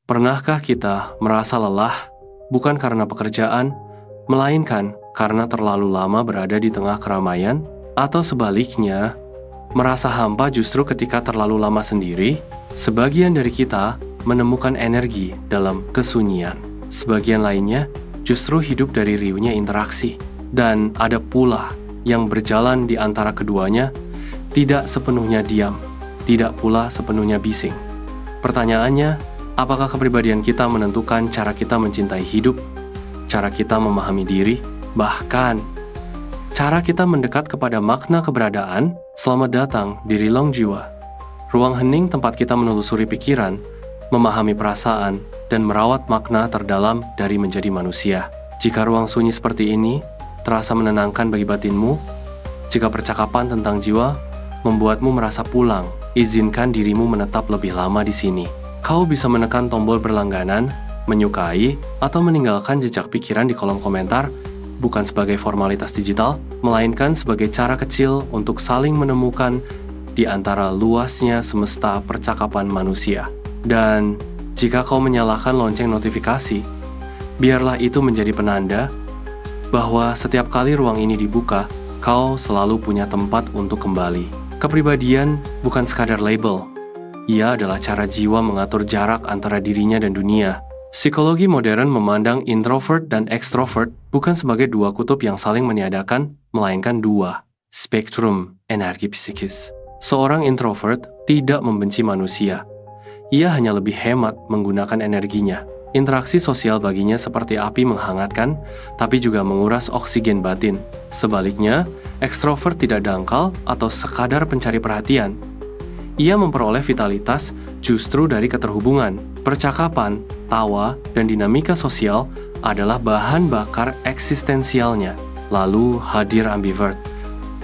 Pernahkah kita merasa lelah bukan karena pekerjaan, melainkan karena terlalu lama berada di tengah keramaian? Atau sebaliknya, merasa hampa justru ketika terlalu lama sendiri? Sebagian dari kita menemukan energi dalam kesunyian. Sebagian lainnya justru hidup dari riuhnya interaksi. Dan ada pula yang berjalan di antara keduanya, tidak sepenuhnya diam, tidak pula sepenuhnya bising. Pertanyaannya, apakah kepribadian kita menentukan cara kita mencintai hidup, cara kita memahami diri, bahkan cara kita mendekat kepada makna keberadaan? Selamat datang di Relung Jiwa, ruang hening tempat kita menelusuri pikiran, memahami perasaan, dan merawat makna terdalam dari menjadi manusia. Jika ruang sunyi seperti ini terasa menenangkan bagi batinmu, jika percakapan tentang jiwa membuatmu merasa pulang, izinkan dirimu menetap lebih lama di sini. Kau bisa menekan tombol berlangganan, menyukai, atau meninggalkan jejak pikiran di kolom komentar, bukan sebagai formalitas digital, melainkan sebagai cara kecil untuk saling menemukan di antara luasnya semesta percakapan manusia. Dan jika kau menyalakan lonceng notifikasi, biarlah itu menjadi penanda bahwa setiap kali ruang ini dibuka, kau selalu punya tempat untuk kembali. Kepribadian bukan sekadar label. Ia adalah cara jiwa mengatur jarak antara dirinya dan dunia. Psikologi modern memandang introvert dan extrovert bukan sebagai dua kutub yang saling meniadakan, melainkan dua spektrum energi psikis. Seorang introvert tidak membenci manusia. Ia hanya lebih hemat menggunakan energinya. Interaksi sosial baginya seperti api menghangatkan, tapi juga menguras oksigen batin. Sebaliknya, ekstrovert tidak dangkal atau sekadar pencari perhatian. Ia memperoleh vitalitas justru dari keterhubungan. Percakapan, tawa, dan dinamika sosial adalah bahan bakar eksistensialnya. Lalu hadir ambivert.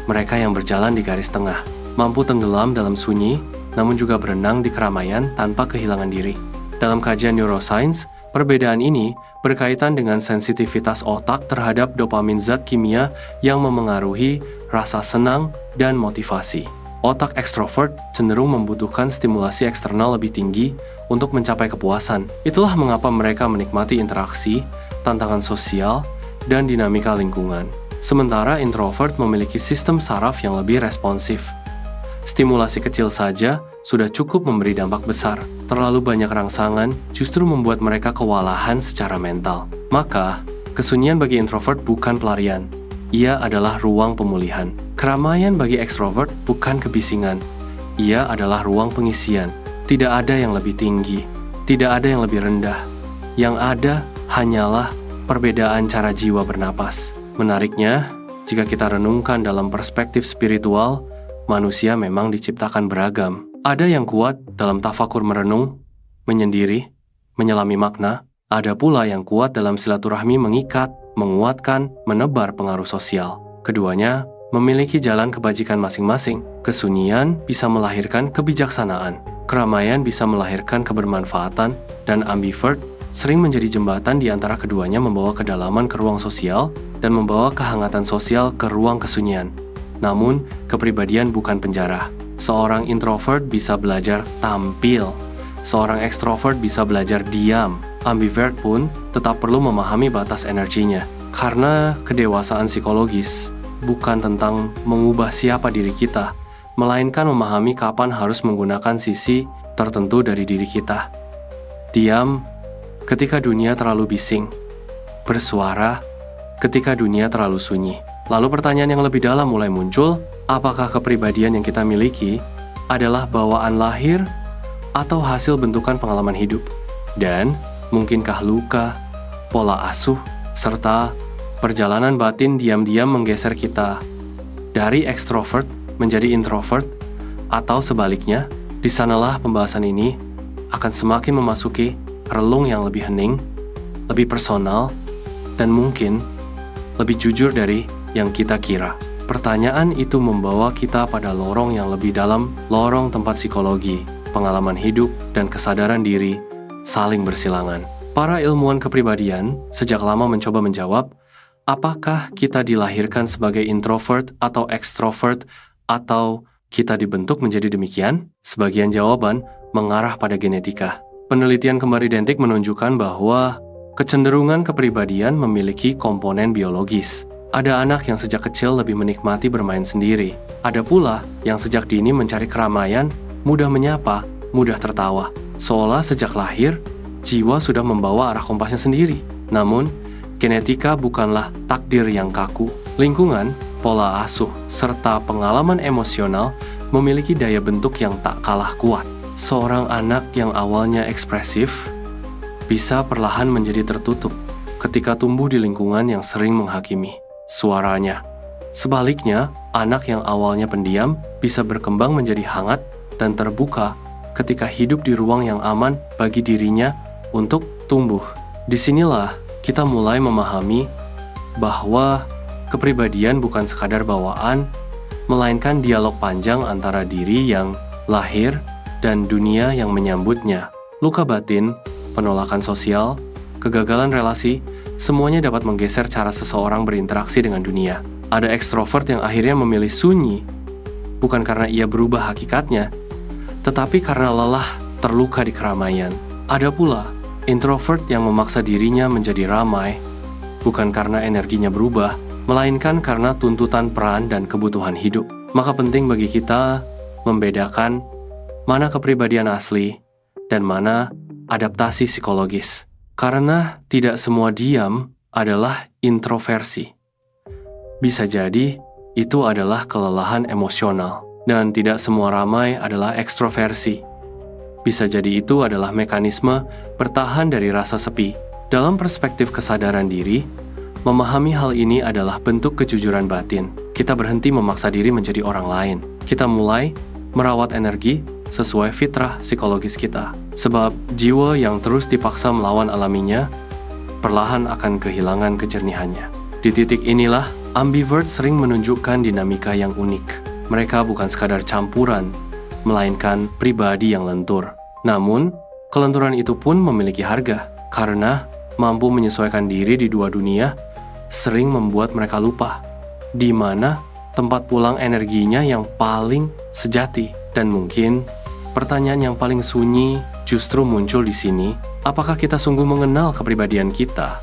Mereka yang berjalan di garis tengah, mampu tenggelam dalam sunyi, namun juga berenang di keramaian tanpa kehilangan diri. Dalam kajian neuroscience, perbedaan ini berkaitan dengan sensitivitas otak terhadap dopamin, zat kimia yang memengaruhi rasa senang dan motivasi. Otak ekstrovert cenderung membutuhkan stimulasi eksternal lebih tinggi untuk mencapai kepuasan. Itulah mengapa mereka menikmati interaksi, tantangan sosial, dan dinamika lingkungan. Sementara introvert memiliki sistem saraf yang lebih responsif. Stimulasi kecil saja sudah cukup memberi dampak besar. Terlalu banyak rangsangan justru membuat mereka kewalahan secara mental. Maka, kesunyian bagi introvert bukan pelarian. Ia adalah ruang pemulihan. Keramaian bagi ekstrovert bukan kebisingan. Ia adalah ruang pengisian. Tidak ada yang lebih tinggi, tidak ada yang lebih rendah. Yang ada hanyalah perbedaan cara jiwa bernapas. Menariknya, jika kita renungkan dalam perspektif spiritual, manusia memang diciptakan beragam. Ada yang kuat dalam tafakur merenung, menyendiri, menyelami makna. Ada pula yang kuat dalam silaturahmi mengikat, menguatkan, menebar pengaruh sosial. Keduanya memiliki jalan kebajikan masing-masing. Kesunyian bisa melahirkan kebijaksanaan. Keramaian bisa melahirkan kebermanfaatan. Dan ambivert sering menjadi jembatan di antara keduanya, membawa kedalaman ke ruang sosial dan membawa kehangatan sosial ke ruang kesunyian. Namun, kepribadian bukan penjara. Seorang introvert bisa belajar tampil. Seorang ekstrovert bisa belajar diam. Ambivert pun tetap perlu memahami batas energinya. Karena kedewasaan psikologis bukan tentang mengubah siapa diri kita, melainkan memahami kapan harus menggunakan sisi tertentu dari diri kita. Diam ketika dunia terlalu bising. Bersuara ketika dunia terlalu sunyi. Lalu pertanyaan yang lebih dalam mulai muncul, apakah kepribadian yang kita miliki adalah bawaan lahir atau hasil bentukan pengalaman hidup? Dan mungkinkah luka, pola asuh, serta perjalanan batin diam-diam menggeser kita dari ekstrovert menjadi introvert? Atau sebaliknya, di sanalah pembahasan ini akan semakin memasuki relung yang lebih hening, lebih personal, dan mungkin lebih jujur dari yang kita kira. Pertanyaan itu membawa kita pada lorong yang lebih dalam, lorong tempat psikologi, pengalaman hidup, dan kesadaran diri saling bersilangan. Para ilmuwan kepribadian sejak lama mencoba menjawab, apakah kita dilahirkan sebagai introvert atau extrovert, atau kita dibentuk menjadi demikian? Sebagian jawaban mengarah pada genetika. Penelitian kembar identik menunjukkan bahwa kecenderungan kepribadian memiliki komponen biologis. Ada anak yang sejak kecil lebih menikmati bermain sendiri. Ada pula yang sejak dini mencari keramaian, mudah menyapa, mudah tertawa. Seolah sejak lahir, jiwa sudah membawa arah kompasnya sendiri. Namun, genetika bukanlah takdir yang kaku. Lingkungan, pola asuh, serta pengalaman emosional memiliki daya bentuk yang tak kalah kuat. Seorang anak yang awalnya ekspresif bisa perlahan menjadi tertutup ketika tumbuh di lingkungan yang sering menghakimi suaranya. Sebaliknya, anak yang awalnya pendiam bisa berkembang menjadi hangat dan terbuka ketika hidup di ruang yang aman bagi dirinya untuk tumbuh. Disinilah kita mulai memahami bahwa kepribadian bukan sekadar bawaan, melainkan dialog panjang antara diri yang lahir dan dunia yang menyambutnya. Luka batin, penolakan sosial, kegagalan relasi, semuanya dapat menggeser cara seseorang berinteraksi dengan dunia. Ada ekstrovert yang akhirnya memilih sunyi, bukan karena ia berubah hakikatnya, tetapi karena lelah terluka di keramaian. Ada pula introvert yang memaksa dirinya menjadi ramai, bukan karena energinya berubah, melainkan karena tuntutan peran dan kebutuhan hidup. Maka penting bagi kita membedakan mana kepribadian asli dan mana adaptasi psikologis. Karena tidak semua diam adalah introversi. Bisa jadi itu adalah kelelahan emosional, dan tidak semua ramai adalah ekstroversi. Bisa jadi itu adalah mekanisme bertahan dari rasa sepi. Dalam perspektif kesadaran diri, memahami hal ini adalah bentuk kejujuran batin. Kita berhenti memaksa diri menjadi orang lain. Kita mulai merawat energi sesuai fitrah psikologis kita. Sebab jiwa yang terus dipaksa melawan alaminya, perlahan akan kehilangan kejernihannya. Di titik inilah, ambivert sering menunjukkan dinamika yang unik. Mereka bukan sekadar campuran, melainkan pribadi yang lentur. Namun, kelenturan itu pun memiliki harga, karena mampu menyesuaikan diri di dua dunia, sering membuat mereka lupa di mana tempat pulang energinya yang paling sejati. Dan mungkin pertanyaan yang paling sunyi justru muncul di sini, apakah kita sungguh mengenal kepribadian kita?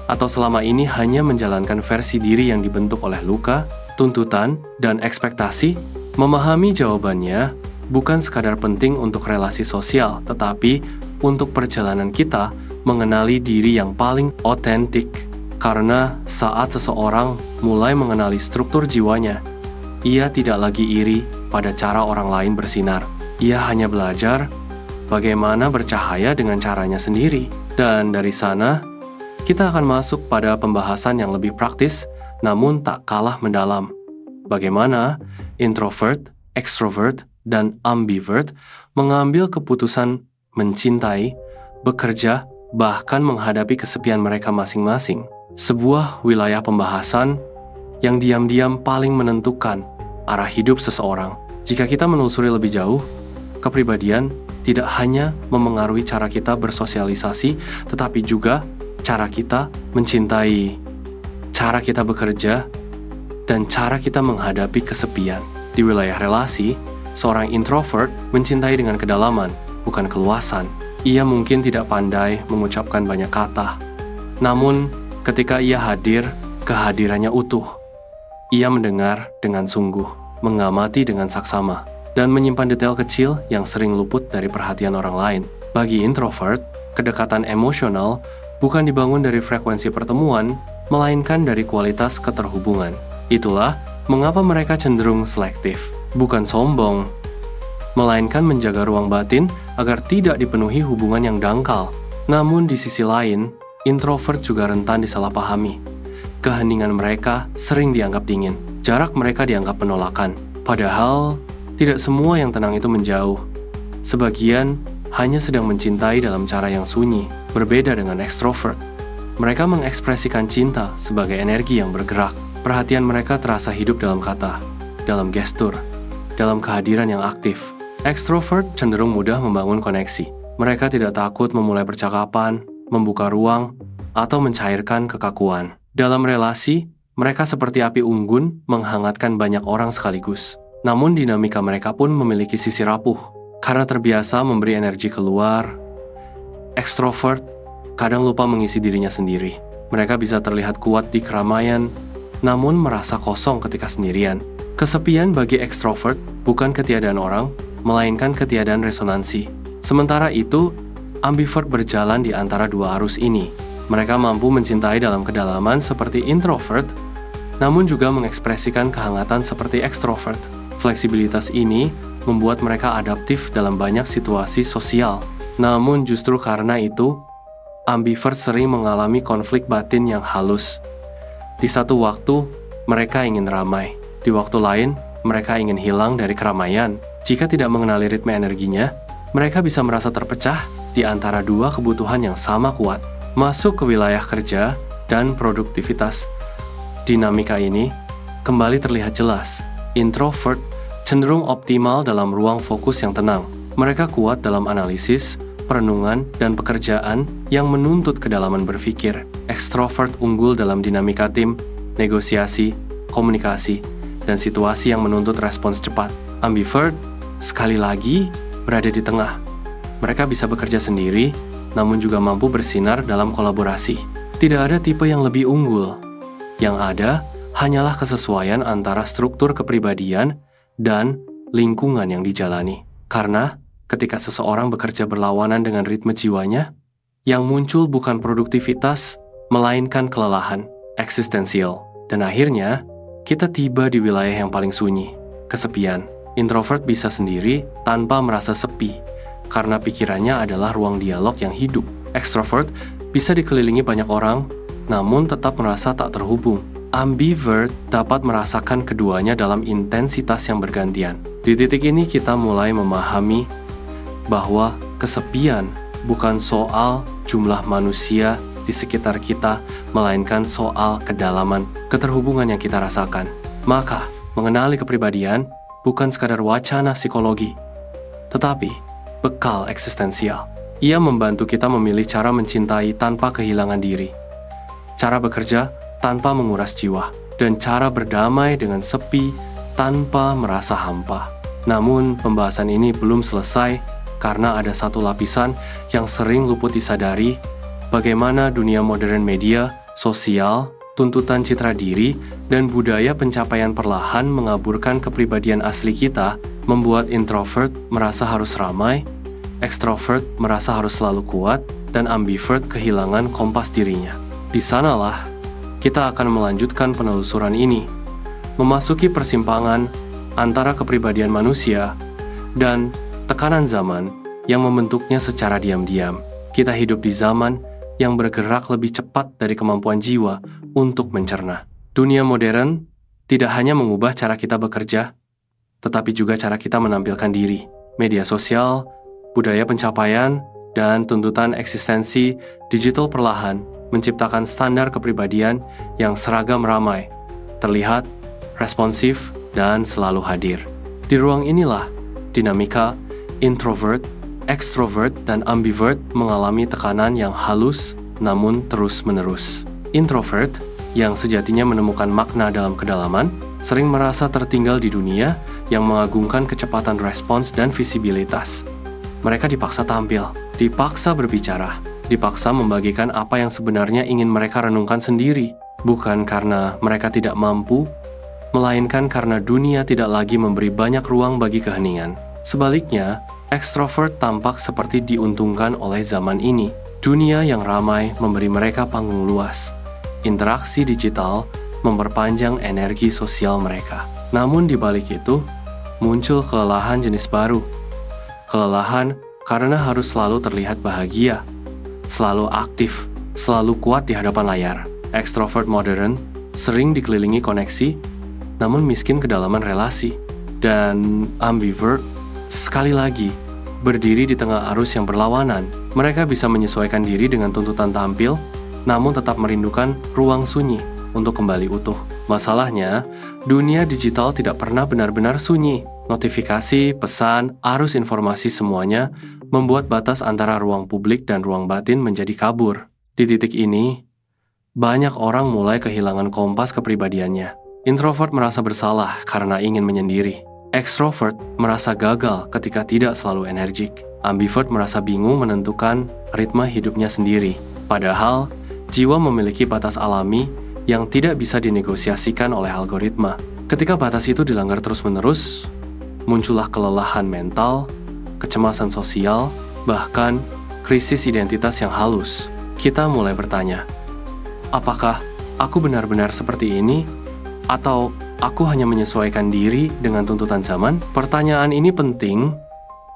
Atau selama ini hanya menjalankan versi diri yang dibentuk oleh luka, tuntutan, dan ekspektasi? Memahami jawabannya bukan sekadar penting untuk relasi sosial, tetapi untuk perjalanan kita mengenali diri yang paling otentik. Karena saat seseorang mulai mengenali struktur jiwanya, ia tidak lagi iri pada cara orang lain bersinar. Ia hanya belajar bagaimana bercahaya dengan caranya sendiri. Dan dari sana, kita akan masuk pada pembahasan yang lebih praktis, namun tak kalah mendalam. Bagaimana introvert, extrovert, dan ambivert mengambil keputusan mencintai, bekerja, bahkan menghadapi kesepian mereka masing-masing. Sebuah wilayah pembahasan yang diam-diam paling menentukan arah hidup seseorang. Jika kita menelusuri lebih jauh, kepribadian tidak hanya memengaruhi cara kita bersosialisasi, tetapi juga cara kita mencintai, cara kita bekerja, dan cara kita menghadapi kesepian. Di wilayah relasi, seorang introvert mencintai dengan kedalaman, bukan keluasan. Ia mungkin tidak pandai mengucapkan banyak kata. Namun, ketika ia hadir, kehadirannya utuh. Ia mendengar dengan sungguh, mengamati dengan saksama, dan menyimpan detail kecil yang sering luput dari perhatian orang lain. Bagi introvert, kedekatan emosional bukan dibangun dari frekuensi pertemuan, melainkan dari kualitas keterhubungan. Itulah mengapa mereka cenderung selektif, bukan sombong, melainkan menjaga ruang batin agar tidak dipenuhi hubungan yang dangkal. Namun di sisi lain, introvert juga rentan disalahpahami. Keheningan mereka sering dianggap dingin, jarak mereka dianggap penolakan. Padahal, tidak semua yang tenang itu menjauh. Sebagian hanya sedang mencintai dalam cara yang sunyi, berbeda dengan ekstrovert. Mereka mengekspresikan cinta sebagai energi yang bergerak. Perhatian mereka terasa hidup dalam kata, dalam gestur, dalam kehadiran yang aktif. Ekstrovert cenderung mudah membangun koneksi. Mereka tidak takut memulai percakapan, membuka ruang, atau mencairkan kekakuan. Dalam relasi, mereka seperti api unggun menghangatkan banyak orang sekaligus. Namun dinamika mereka pun memiliki sisi rapuh. Karena terbiasa memberi energi keluar, Ekstrovert kadang lupa mengisi dirinya sendiri. Mereka bisa terlihat kuat di keramaian, namun merasa kosong ketika sendirian. Kesepian bagi ekstrovert bukan ketiadaan orang, melainkan ketiadaan resonansi. Sementara itu, ambivert berjalan di antara dua arus ini. Mereka mampu mencintai dalam kedalaman seperti introvert, namun juga mengekspresikan kehangatan seperti ekstrovert. Fleksibilitas ini membuat mereka adaptif dalam banyak situasi sosial. Namun justru karena itu, ambivert sering mengalami konflik batin yang halus. Di satu waktu, mereka ingin ramai. Di waktu lain, mereka ingin hilang dari keramaian. Jika tidak mengenali ritme energinya, mereka bisa merasa terpecah di antara dua kebutuhan yang sama kuat. Masuk ke wilayah kerja dan produktivitas. Dinamika ini kembali terlihat jelas. Introvert cenderung optimal dalam ruang fokus yang tenang. Mereka kuat dalam analisis, perenungan, dan pekerjaan yang menuntut kedalaman berpikir. Ekstrovert unggul dalam dinamika tim, negosiasi, komunikasi, dan situasi yang menuntut respons cepat. Ambivert, sekali lagi, berada di tengah. Mereka bisa bekerja sendiri, namun juga mampu bersinar dalam kolaborasi. Tidak ada tipe yang lebih unggul. Yang ada hanyalah kesesuaian antara struktur kepribadian dan lingkungan yang dijalani. Karena ketika seseorang bekerja berlawanan dengan ritme jiwanya, yang muncul bukan produktivitas, melainkan kelelahan eksistensial. Dan akhirnya, kita tiba di wilayah yang paling sunyi, kesepian. Introvert bisa sendiri tanpa merasa sepi, karena pikirannya adalah ruang dialog yang hidup. Extrovert bisa dikelilingi banyak orang, namun tetap merasa tak terhubung. Ambivert dapat merasakan keduanya dalam intensitas yang bergantian. Di titik ini kita mulai memahami bahwa kesepian bukan soal jumlah manusia di sekitar kita, melainkan soal kedalaman keterhubungan yang kita rasakan. Maka, mengenali kepribadian bukan sekadar wacana psikologi, tetapi bekal eksistensial. Ia membantu kita memilih cara mencintai tanpa kehilangan diri, cara bekerja tanpa menguras jiwa, dan cara berdamai dengan sepi tanpa merasa hampa. Namun, pembahasan ini belum selesai karena ada satu lapisan yang sering luput disadari, bagaimana dunia modern media, sosial, tuntutan citra diri, dan budaya pencapaian perlahan mengaburkan kepribadian asli kita, membuat introvert merasa harus ramai, ekstrovert merasa harus selalu kuat, dan ambivert kehilangan kompas dirinya. Di sanalah kita akan melanjutkan penelusuran ini, memasuki persimpangan antara kepribadian manusia dan tekanan zaman yang membentuknya secara diam-diam. Kita hidup di zaman yang bergerak lebih cepat dari kemampuan jiwa untuk mencerna. Dunia modern tidak hanya mengubah cara kita bekerja, tetapi juga cara kita menampilkan diri. Media sosial, budaya pencapaian, dan tuntutan eksistensi digital perlahan menciptakan standar kepribadian yang seragam ramai, terlihat, responsif, dan selalu hadir. Di ruang inilah, dinamika introvert, extrovert, dan ambivert mengalami tekanan yang halus namun terus-menerus. Introvert, yang sejatinya menemukan makna dalam kedalaman, sering merasa tertinggal di dunia yang mengagungkan kecepatan respons dan visibilitas. Mereka dipaksa tampil, dipaksa berbicara, dipaksa membagikan apa yang sebenarnya ingin mereka renungkan sendiri, bukan karena mereka tidak mampu, melainkan karena dunia tidak lagi memberi banyak ruang bagi keheningan. Sebaliknya, ekstrovert tampak seperti diuntungkan oleh zaman ini. Dunia yang ramai memberi mereka panggung luas. Interaksi digital memperpanjang energi sosial mereka. Namun di balik itu, muncul kelelahan jenis baru. Kelelahan karena harus selalu terlihat bahagia, selalu aktif, selalu kuat di hadapan layar. Ekstrovert modern sering dikelilingi koneksi, namun miskin kedalaman relasi. Dan ambivert, sekali lagi, berdiri di tengah arus yang berlawanan. Mereka bisa menyesuaikan diri dengan tuntutan tampil, namun tetap merindukan ruang sunyi untuk kembali utuh. Masalahnya, dunia digital tidak pernah benar-benar sunyi. Notifikasi, pesan, arus informasi semuanya membuat batas antara ruang publik dan ruang batin menjadi kabur. Di titik ini, banyak orang mulai kehilangan kompas kepribadiannya. Introvert merasa bersalah karena ingin menyendiri. Extrovert merasa gagal ketika tidak selalu energik. Ambivert merasa bingung menentukan ritme hidupnya sendiri. Padahal, jiwa memiliki batas alami yang tidak bisa dinegosiasikan oleh algoritma. Ketika batas itu dilanggar terus-menerus, muncullah kelelahan mental, kecemasan sosial, bahkan krisis identitas yang halus. Kita mulai bertanya, apakah aku benar-benar seperti ini? Atau aku hanya menyesuaikan diri dengan tuntutan zaman? Pertanyaan ini penting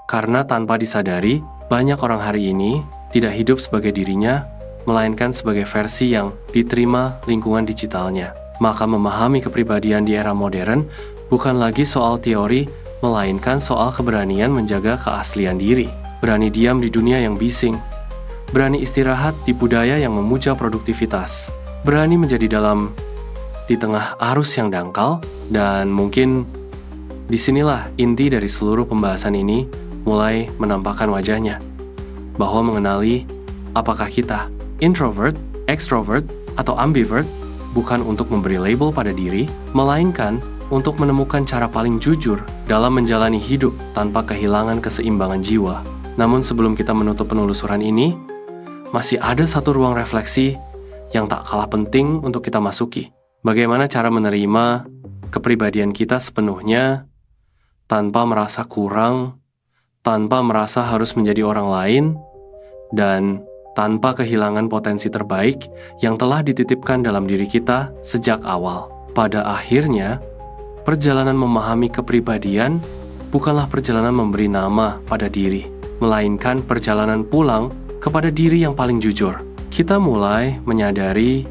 karena tanpa disadari, banyak orang hari ini tidak hidup sebagai dirinya, melainkan sebagai versi yang diterima lingkungan digitalnya. Maka memahami kepribadian di era modern bukan lagi soal teori, melainkan soal keberanian menjaga keaslian diri. Berani diam di dunia yang bising, berani istirahat di budaya yang memuja produktivitas, berani menjadi dalam di tengah arus yang dangkal, dan mungkin disinilah inti dari seluruh pembahasan ini mulai menampakkan wajahnya, bahwa mengenali apakah kita introvert, extrovert, atau ambivert bukan untuk memberi label pada diri, melainkan untuk menemukan cara paling jujur dalam menjalani hidup tanpa kehilangan keseimbangan jiwa. Namun sebelum kita menutup penelusuran ini, masih ada satu ruang refleksi yang tak kalah penting untuk kita masuki. Bagaimana cara menerima kepribadian kita sepenuhnya tanpa merasa kurang, tanpa merasa harus menjadi orang lain, dan tanpa kehilangan potensi terbaik yang telah dititipkan dalam diri kita sejak awal. Pada akhirnya, perjalanan memahami kepribadian bukanlah perjalanan memberi nama pada diri, melainkan perjalanan pulang kepada diri yang paling jujur. Kita mulai menyadari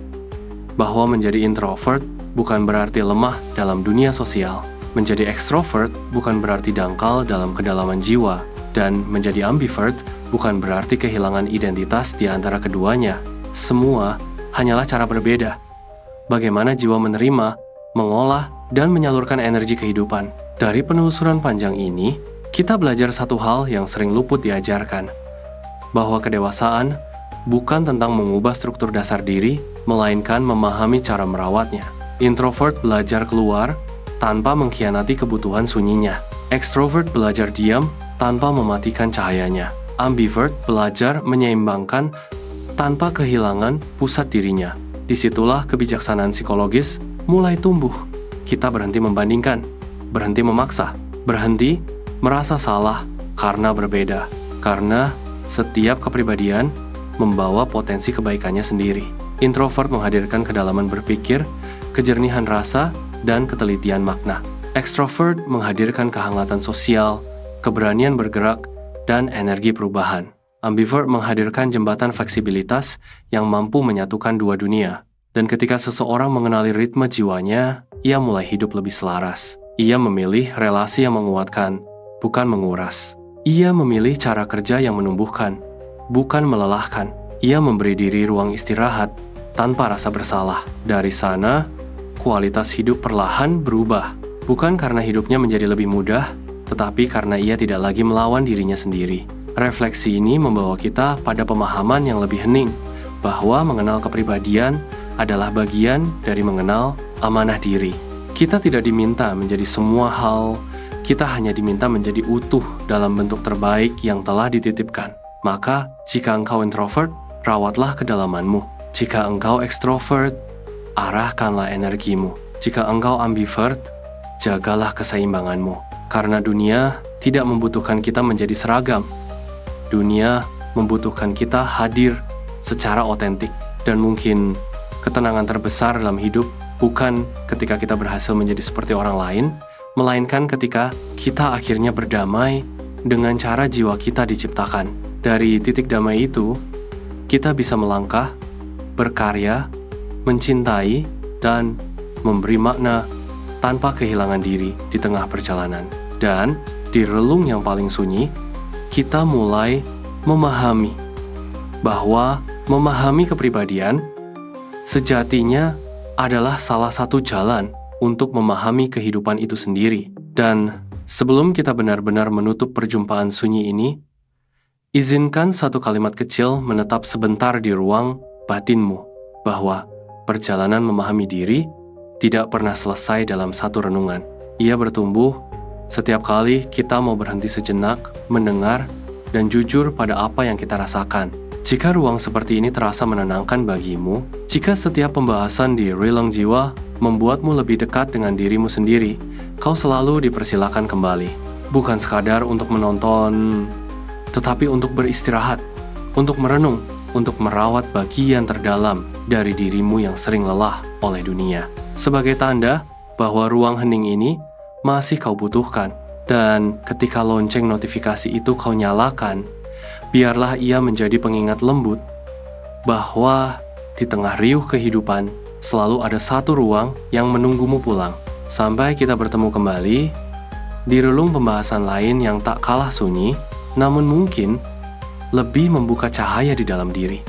bahwa menjadi introvert bukan berarti lemah dalam dunia sosial. Menjadi extrovert bukan berarti dangkal dalam kedalaman jiwa. Dan menjadi ambivert bukan berarti kehilangan identitas di antara keduanya. Semua hanyalah cara berbeda. Bagaimana jiwa menerima, mengolah, dan menyalurkan energi kehidupan. Dari penelusuran panjang ini, kita belajar satu hal yang sering luput diajarkan, bahwa kedewasaan bukan tentang mengubah struktur dasar diri, melainkan memahami cara merawatnya. Introvert belajar keluar tanpa mengkhianati kebutuhan sunyinya. Extrovert belajar diam tanpa mematikan cahayanya. Ambivert belajar menyeimbangkan tanpa kehilangan pusat dirinya. Disitulah kebijaksanaan psikologis mulai tumbuh. Kita berhenti membandingkan, berhenti memaksa, berhenti merasa salah karena berbeda. Karena setiap kepribadian membawa potensi kebaikannya sendiri. Introvert menghadirkan kedalaman berpikir, kejernihan rasa, dan ketelitian makna. Extrovert menghadirkan kehangatan sosial, keberanian bergerak, dan energi perubahan. Ambivert menghadirkan jembatan fleksibilitas yang mampu menyatukan dua dunia. Dan ketika seseorang mengenali ritme jiwanya, ia mulai hidup lebih selaras. Ia memilih relasi yang menguatkan, bukan menguras. Ia memilih cara kerja yang menumbuhkan, bukan melelahkan. Ia memberi diri ruang istirahat tanpa rasa bersalah. Dari sana, kualitas hidup perlahan berubah. Bukan karena hidupnya menjadi lebih mudah, tetapi karena ia tidak lagi melawan dirinya sendiri. Refleksi ini membawa kita pada pemahaman yang lebih hening, bahwa mengenal kepribadian adalah bagian dari mengenal amanah diri. Kita tidak diminta menjadi semua hal, kita hanya diminta menjadi utuh dalam bentuk terbaik yang telah dititipkan. Maka, jika engkau introvert, rawatlah kedalamanmu. Jika engkau extrovert, arahkanlah energimu. Jika engkau ambivert, jagalah keseimbanganmu. Karena dunia tidak membutuhkan kita menjadi seragam. Dunia membutuhkan kita hadir secara otentik. Dan mungkin ketenangan terbesar dalam hidup bukan ketika kita berhasil menjadi seperti orang lain, melainkan ketika kita akhirnya berdamai dengan cara jiwa kita diciptakan. Dari titik damai itu, kita bisa melangkah, berkarya, mencintai, dan memberi makna tanpa kehilangan diri di tengah perjalanan. Dan di relung yang paling sunyi, kita mulai memahami bahwa memahami kepribadian sejatinya adalah salah satu jalan untuk memahami kehidupan itu sendiri. Dan sebelum kita benar-benar menutup perjumpaan sunyi ini, izinkan satu kalimat kecil menetap sebentar di ruang batinmu, bahwa perjalanan memahami diri tidak pernah selesai dalam satu renungan. Ia bertumbuh setiap kali kita mau berhenti sejenak, mendengar, dan jujur pada apa yang kita rasakan. Jika ruang seperti ini terasa menenangkan bagimu, jika setiap pembahasan di Releng Jiwa membuatmu lebih dekat dengan dirimu sendiri, kau selalu dipersilakan kembali. Bukan sekadar untuk menonton, tetapi untuk beristirahat, untuk merenung, untuk merawat bagian terdalam dari dirimu yang sering lelah oleh dunia. Sebagai tanda bahwa ruang hening ini masih kau butuhkan. Dan ketika lonceng notifikasi itu kau nyalakan, biarlah ia menjadi pengingat lembut bahwa di tengah riuh kehidupan selalu ada satu ruang yang menunggumu pulang. Sampai kita bertemu kembali di relung pembahasan lain yang tak kalah sunyi, namun mungkin lebih membuka cahaya di dalam diri.